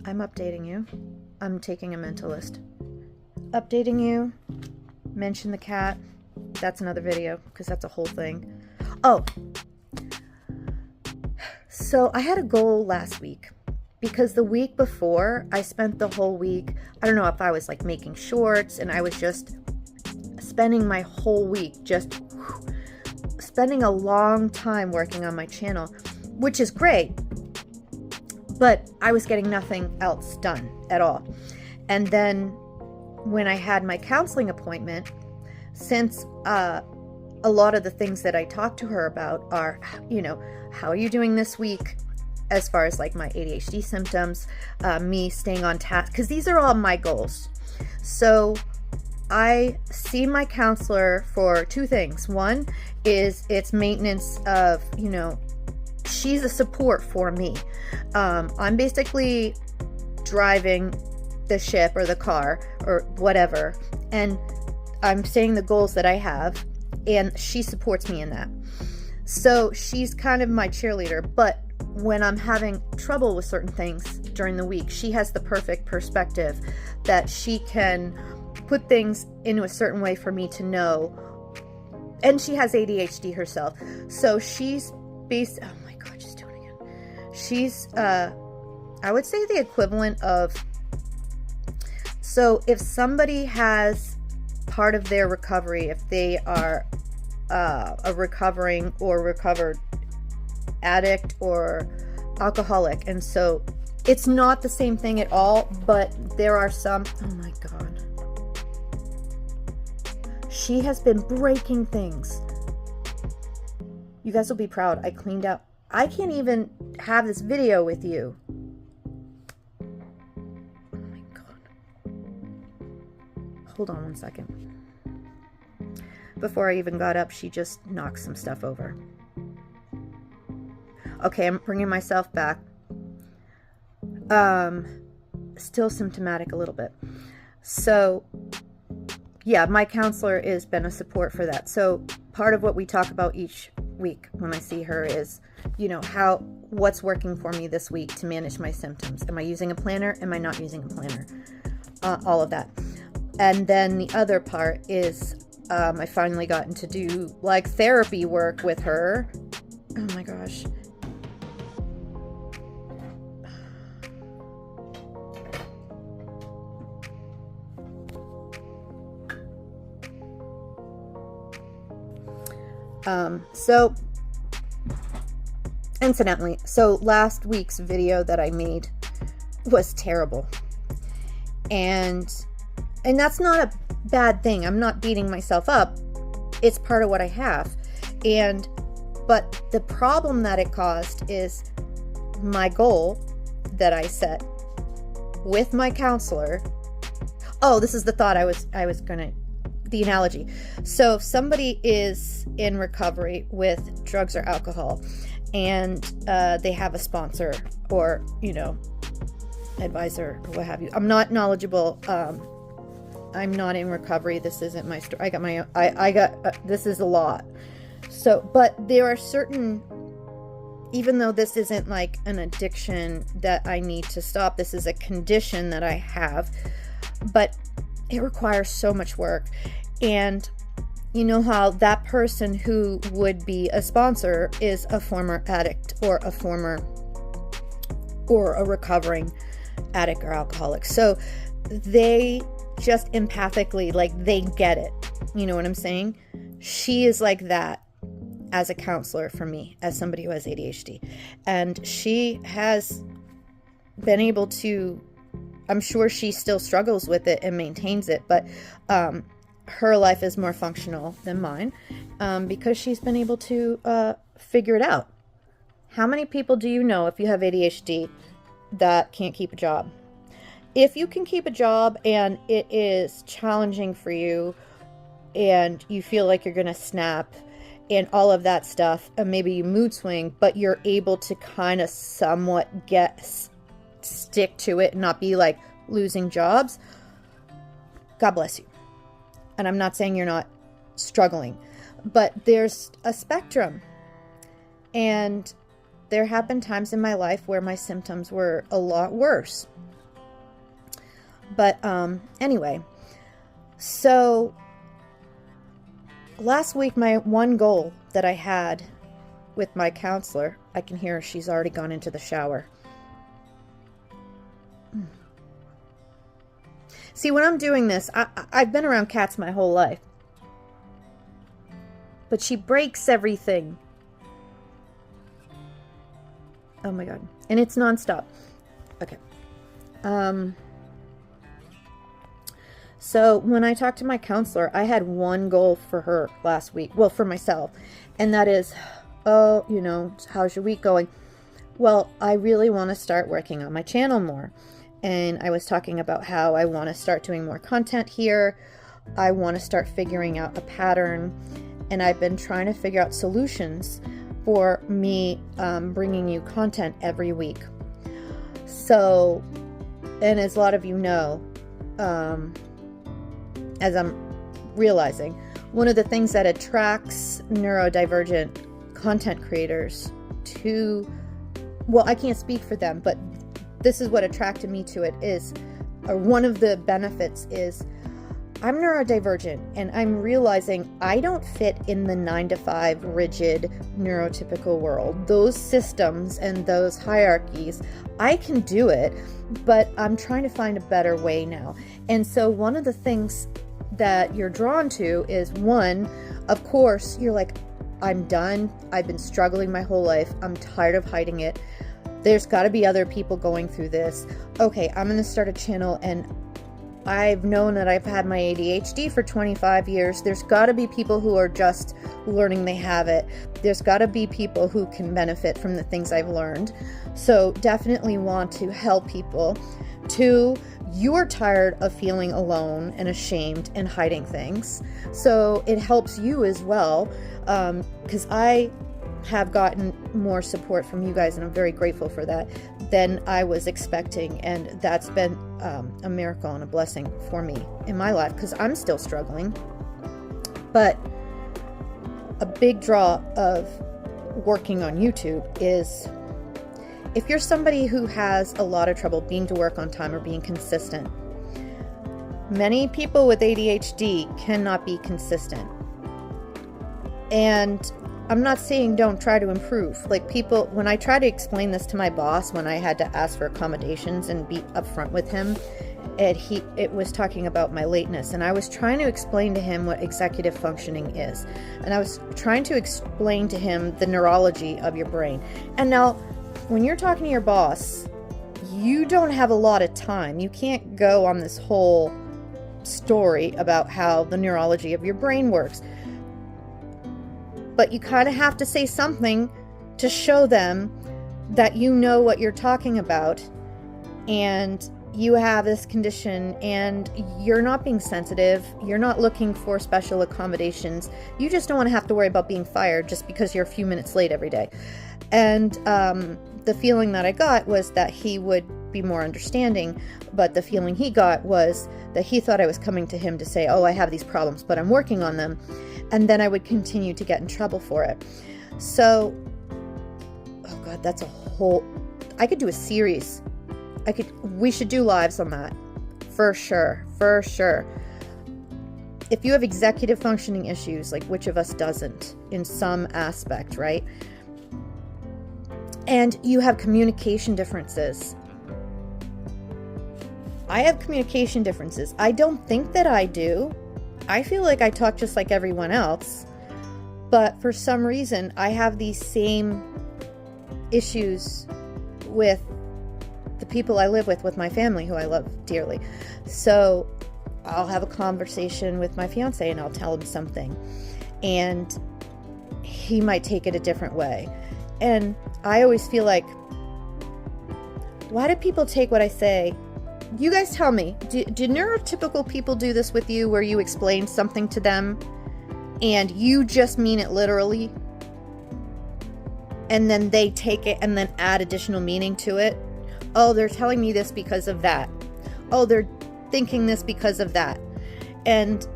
I'm updating you. I'm taking a mentalist. Updating you. Mention the cat. That's another video because that's a whole thing. Oh, so I had a goal last week because the week before I spent the whole week, I don't know if I was like making shorts, and I was just spending my whole week just spending a long time working on my channel, which is great, but I was getting nothing else done at all. And then when I had my counseling appointment, since a lot of the things that I talked to her about are, you know, how are you doing this week as far as like my ADHD symptoms, me staying on task, because these are all my goals. So I see my counselor for two things. One is it's maintenance of, you know, she's a support for me. I'm basically driving the ship or the car or whatever, and I'm saying the goals that I have, and she supports me in that. So she's kind of my cheerleader, but when I'm having trouble with certain things during the week, she has the perfect perspective that she can put things into a certain way for me to know. And she has ADHD herself. So she's based, oh my God, she's doing it again. She's, I would say the equivalent of, so if somebody has part of their recovery, if they are a recovering or recovered addict or alcoholic, and so it's not the same thing at all, but there are some, oh my God, she has been breaking things. You guys will be proud. I cleaned up. I can't even have this video with you. Oh my God. Hold on one second. Before I even got up, she just knocked some stuff over. Okay, I'm bringing myself back. Still symptomatic a little bit. So, yeah, my counselor has been a support for that. So part of what we talk about each week when I see her is, you know, what's working for me this week to manage my symptoms. Am I using a planner? Am I not using a planner? All of that. And then the other part is, I finally gotten to do like therapy work with her. Oh my gosh. So incidentally, so last week's video that I made was terrible, and that's not a bad thing. I'm not beating myself up. It's part of what I have. But the problem that it caused is my goal that I set with my counselor. Oh, this is the thought I was gonna, the analogy. So if somebody is in recovery with drugs or alcohol, and they have a sponsor or, you know, advisor or what have you. I'm not knowledgeable. I'm not in recovery. This isn't my story. I got this is a lot. So, but there are certain, even though this isn't like an addiction that I need to stop, this is a condition that I have, but it requires so much work. And you know how that person who would be a sponsor is a former addict or a recovering addict or alcoholic. So they just empathically, like, they get it. You know what I'm saying? She is like that as a counselor for me, as somebody who has ADHD. And she has been able to, I'm sure she still struggles with it and maintains it, but her life is more functional than mine because she's been able to figure it out. How many people do you know, if you have ADHD, that can't keep a job? If you can keep a job and it is challenging for you and you feel like you're going to snap and all of that stuff, and maybe you mood swing, but you're able to kind of somewhat stick to it and not be like losing jobs, God bless you. And I'm not saying you're not struggling, but there's a spectrum. And there have been times in my life where my symptoms were a lot worse. But anyway, so last week, my one goal that I had with my counselor, I can hear she's already gone into the shower. See, when I'm doing this, I've been around cats my whole life. But she breaks everything. Oh my God. And it's nonstop. Okay. So when I talked to my counselor, I had one goal for her last week. Well, for myself. And that is, oh, you know, how's your week going? Well, I really want to start working on my channel more. And I was talking about how I want to start doing more content here. I want to start figuring out a pattern. And I've been trying to figure out solutions for me bringing you content every week. So, and as a lot of you know, as I'm realizing, one of the things that attracts neurodivergent content creators to, well, I can't speak for them, but this is what attracted me to it is, or one of the benefits is, I'm neurodivergent and I'm realizing I don't fit in the 9-to-5 rigid neurotypical world. Those systems and those hierarchies, I can do it, but I'm trying to find a better way now. And so one of the things that you're drawn to is, one, of course, you're like, I'm done. I've been struggling my whole life. I'm tired of hiding it. There's got to be other people going through this. Okay, I'm going to start a channel, and I've known that I've had my ADHD for 25 years. There's got to be people who are just learning they have it. There's got to be people who can benefit from the things I've learned. So definitely want to help people. Two, you're tired of feeling alone and ashamed and hiding things. So it helps you as well, because I have gotten more support from you guys, and I'm very grateful for that, than I was expecting. And that's been a miracle and a blessing for me in my life, because I'm still struggling. But a big draw of working on YouTube is, if you're somebody who has a lot of trouble being to work on time or being consistent, many people with ADHD cannot be consistent. And I'm not saying don't try to improve. Like, people, when I try to explain this to my boss, when I had to ask for accommodations and be upfront with him, it was talking about my lateness, and I was trying to explain to him what executive functioning is, and I was trying to explain to him the neurology of your brain. And now, when you're talking to your boss, you don't have a lot of time. You can't go on this whole story about how the neurology of your brain works. But you kind of have to say something to show them that you know what you're talking about, and you have this condition, and you're not being sensitive. You're not looking for special accommodations. You just don't want to have to worry about being fired just because you're a few minutes late every day. And the feeling that I got was that he would be more understanding, but the feeling he got was that he thought I was coming to him to say, oh, I have these problems, but I'm working on them. And then I would continue to get in trouble for it. So, oh God, that's a whole, I could do a series. We should do lives on that. For sure. If you have executive functioning issues, like which of us doesn't in some aspect, right? And you have communication differences. I have communication differences. I don't think that I do. I feel like I talk just like everyone else, but for some reason I have these same issues with the people I live with my family, who I love dearly. So I'll have a conversation with my fiance and I'll tell him something, and he might take it a different way. And I always feel like, why do people take what I say? You guys tell me, do neurotypical people do this with you, where you explain something to them and you just mean it literally, and then they take it and then add additional meaning to it? Oh, they're telling me this because of that. Oh, they're thinking this because of that. And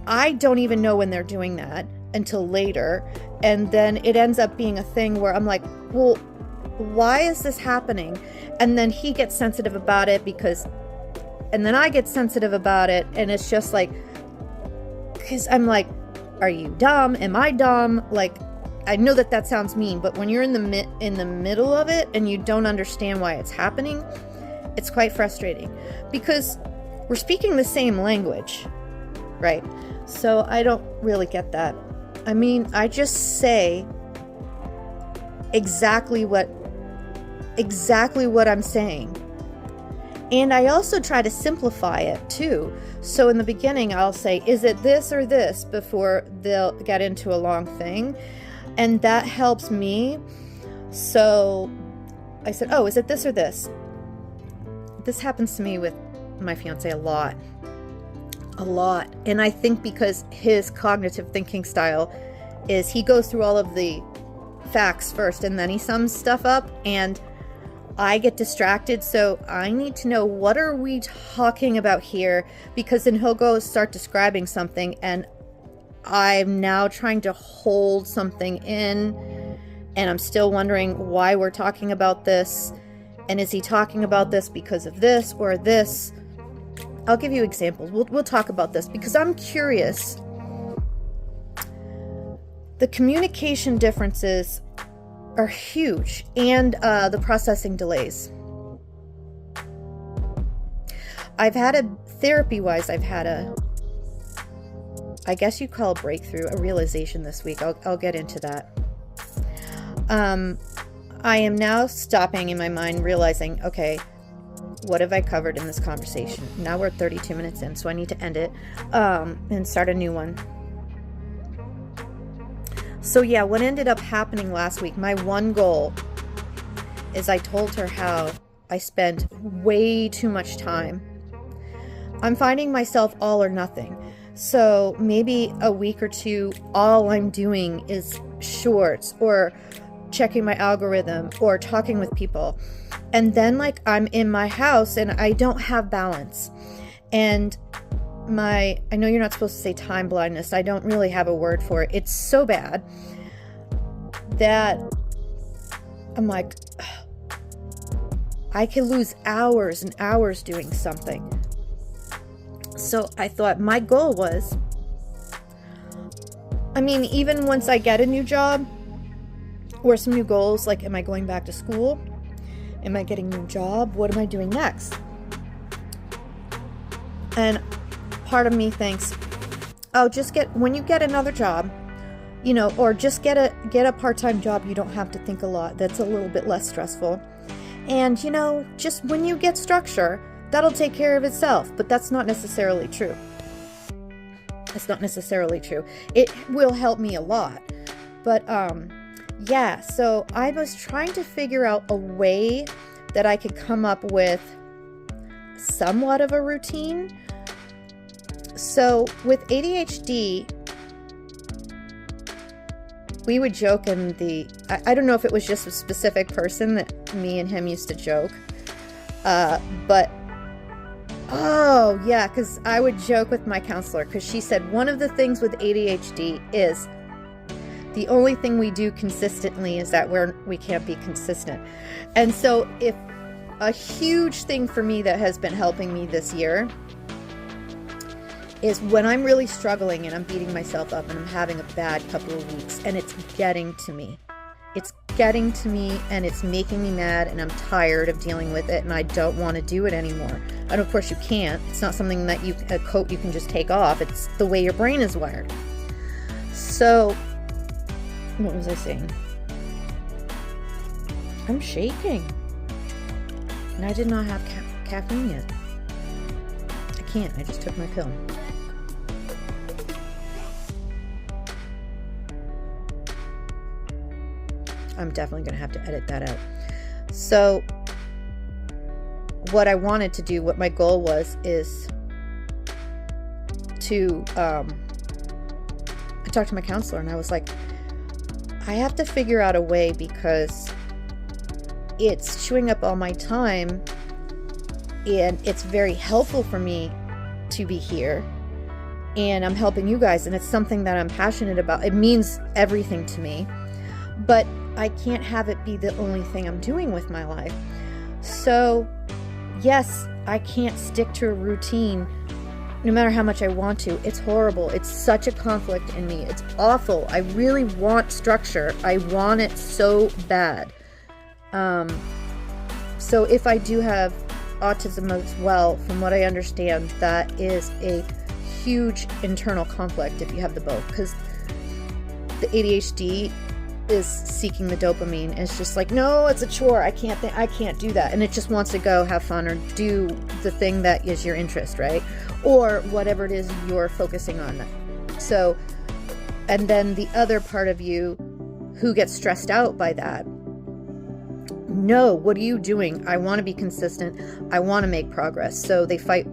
I don't even know when they're doing that until later. And then it ends up being a thing where I'm like, well, why is this happening? And then he gets sensitive about it because And then I get sensitive about it, and it's just like, because I'm like, are you dumb? Am I dumb? Like, I know that sounds mean, but when you're in the middle of it and you don't understand why it's happening, it's quite frustrating, because we're speaking the same language, right? So I don't really get that. I mean, I just say exactly what I'm saying. And I also try to simplify it too. So in the beginning, I'll say, is it this or this, before they'll get into a long thing. And that helps me. So I said, oh, is it this or this? This happens to me with my fiance a lot. And I think because his cognitive thinking style is he goes through all of the facts first and then he sums stuff up, and I get distracted. So I need to know, what are we talking about here? Because then he'll go start describing something, and I'm now trying to hold something in, and I'm still wondering why we're talking about this. And is he talking about this because of this or this? I'll give you examples. We'll talk about this because I'm curious. The communication differences are huge, and the processing delays. Therapy-wise, I've had I guess you call a breakthrough, a realization this week. I'll get into that. I am now stopping in my mind, realizing, okay, what have I covered in this conversation? Now we're 32 minutes in, so I need to end it and start a new one. So yeah, what ended up happening last week, my one goal is I told her how I spent way too much time. I'm finding myself all or nothing. So maybe a week or two, all I'm doing is shorts or checking my algorithm or talking with people. And then like I'm in my house and I don't have balance. And I know you're not supposed to say time blindness. I don't really have a word for it. It's so bad that I'm like, I can lose hours and hours doing something. So I thought my goal was, I mean, even once I get a new job or some new goals, like, am I going back to school? Am I getting a new job? What am I doing next? And part of me thinks, oh, when you get another job, or just get a part-time job, you don't have to think a lot. That's a little bit less stressful. And, just when you get structure, that'll take care of itself. But that's not necessarily true. That's not necessarily true. It will help me a lot. But, yeah, so I was trying to figure out a way that I could come up with somewhat of a routine. So with ADHD, we would joke I don't know if it was just a specific person that me and him used to joke, but, oh yeah, because I would joke with my counselor, because she said one of the things with ADHD is the only thing we do consistently is that we can't be consistent. And so if a huge thing for me that has been helping me this year is when I'm really struggling and I'm beating myself up and I'm having a bad couple of weeks and it's getting to me. It's getting to me and it's making me mad and I'm tired of dealing with it and I don't want to do it anymore. And of course you can't. It's not something that a coat you can just take off. It's the way your brain is wired. So, what was I saying? I'm shaking. And I did not have caffeine yet. I can't. I just took my pill. I'm definitely going to have to edit that out. So what I wanted to do, what my goal was, is to, I talked to my counselor and I was like, I have to figure out a way because it's chewing up all my time and it's very helpful for me to be here and I'm helping you guys and it's something that I'm passionate about. It means everything to me, but I can't have it be the only thing I'm doing with my life. So yes, I can't stick to a routine no matter how much I want to. It's horrible. It's such a conflict in me. It's awful. I really want structure. I want it so bad. So if I do have autism as well, from what I understand, that is a huge internal conflict if you have the both, because the ADHD is seeking the dopamine. It's just like, no, it's a chore. I can't do that. And it just wants to go have fun or do the thing that is your interest, right? Or whatever it is you're focusing on. So, and then the other part of you who gets stressed out by that. No, what are you doing? I want to be consistent. I want to make progress. So they fight.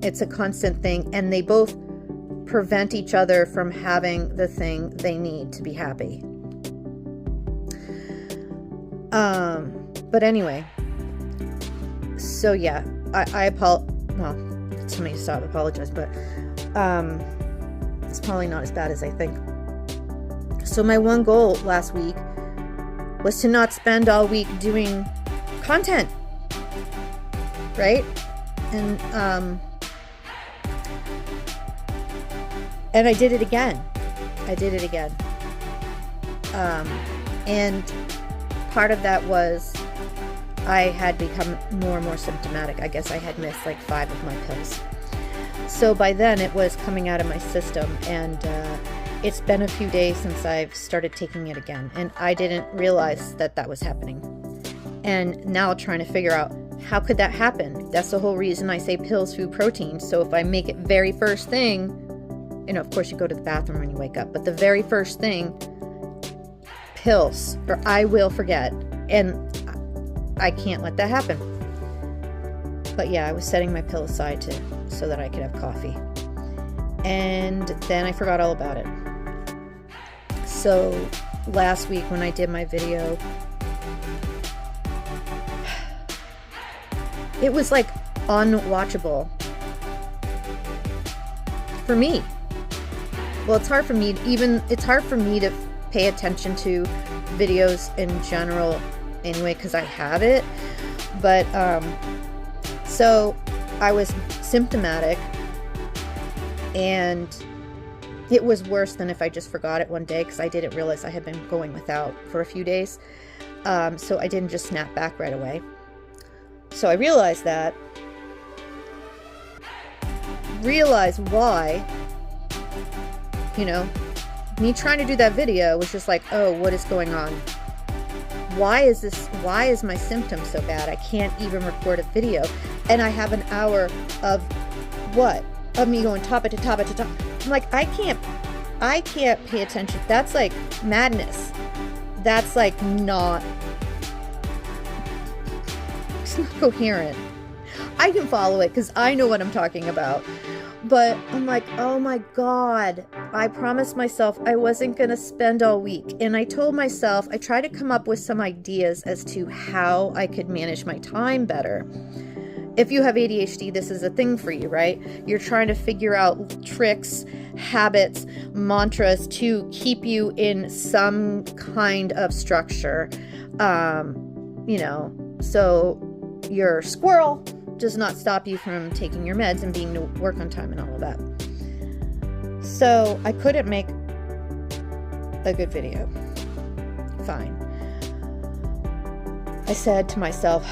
It's a constant thing. And they both prevent each other from having the thing they need to be happy. But anyway, so yeah, I somebody stop, apologize, but, it's probably not as bad as I think. So my one goal last week was to not spend all week doing content, right? And I did it again. And part of that was I had become more and more symptomatic. I guess I had missed like 5 of my pills. So by then it was coming out of my system, and it's been a few days since I've started taking it again, and I didn't realize that that was happening. And now trying to figure out, how could that happen? That's the whole reason I say pills, food, protein. So if I make it very first thing, you know, of course you go to the bathroom when you wake up, but the very first thing, pills, or I will forget, and I can't let that happen. But yeah, I was setting my pill aside so that I could have coffee, and then I forgot all about it. So last week when I did my video, it was like unwatchable for me. Well, it's hard for me to pay attention to videos in general anyway, because I have it. But so I was symptomatic, and it was worse than if I just forgot it one day, because I didn't realize I had been going without for a few days. So I didn't just snap back right away. So I realized why, you know, me trying to do that video was just like, oh, what is going on? Why is my symptom so bad? I can't even record a video. And I have an hour of what? Of me going topic to topic to topic. I'm like, I can't pay attention. That's like madness. That's like it's not coherent. I can follow it because I know what I'm talking about. But I'm like, oh my God, I promised myself I wasn't going to spend all week. And I told myself, I tried to come up with some ideas as to how I could manage my time better. If you have ADHD, this is a thing for you, right? You're trying to figure out tricks, habits, mantras to keep you in some kind of structure. You know, so your squirrel does not stop you from taking your meds and being to work on time and all of that. So I couldn't make a good video. Fine. I said to myself,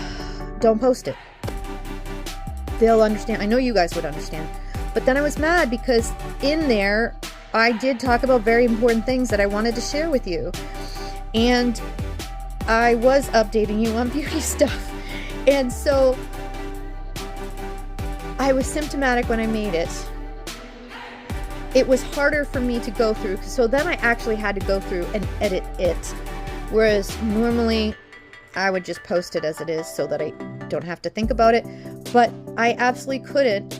don't post it. They'll understand. I know you guys would understand. But then I was mad because in there, I did talk about very important things that I wanted to share with you. And I was updating you on beauty stuff. And so I was symptomatic when I made it. It was harder for me to go through. So then I actually had to go through and edit it. Whereas normally I would just post it as it is so that I don't have to think about it. But I absolutely couldn't.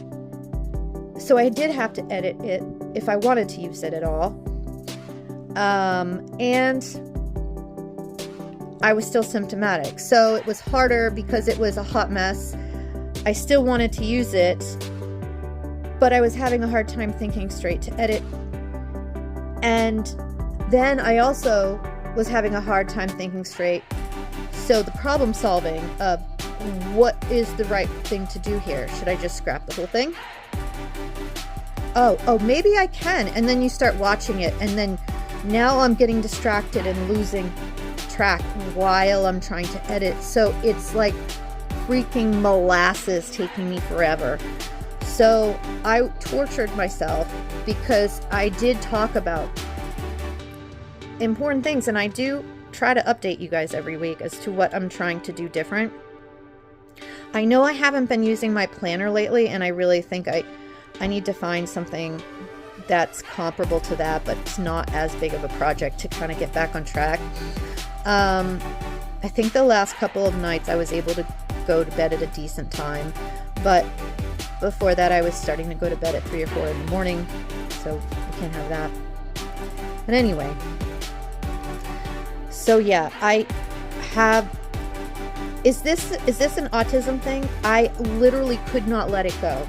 So I did have to edit it if I wanted to use it at all. And I was still symptomatic. So it was harder because it was a hot mess. I still wanted to use it, but I was having a hard time thinking straight to edit. And then I also was having a hard time thinking straight So the problem solving of what is the right thing to do here? Should I just scrap the whole thing? Oh, maybe I can. And then you start watching it, and then now I'm getting distracted and losing track while I'm trying to edit. So it's like freaking molasses taking me forever. So I tortured myself because I did talk about important things, and I do try to update you guys every week as to what I'm trying to do different. I know I haven't been using my planner lately, and I really think I need to find something that's comparable to that, but it's not as big of a project to kind of get back on track. I think the last couple of nights I was able to go to bed at a decent time, but before that I was starting to go to bed at 3 or 4 in the morning, so I can't have that. But anyway, so yeah, I have, is this an autism thing? I literally could not let it go.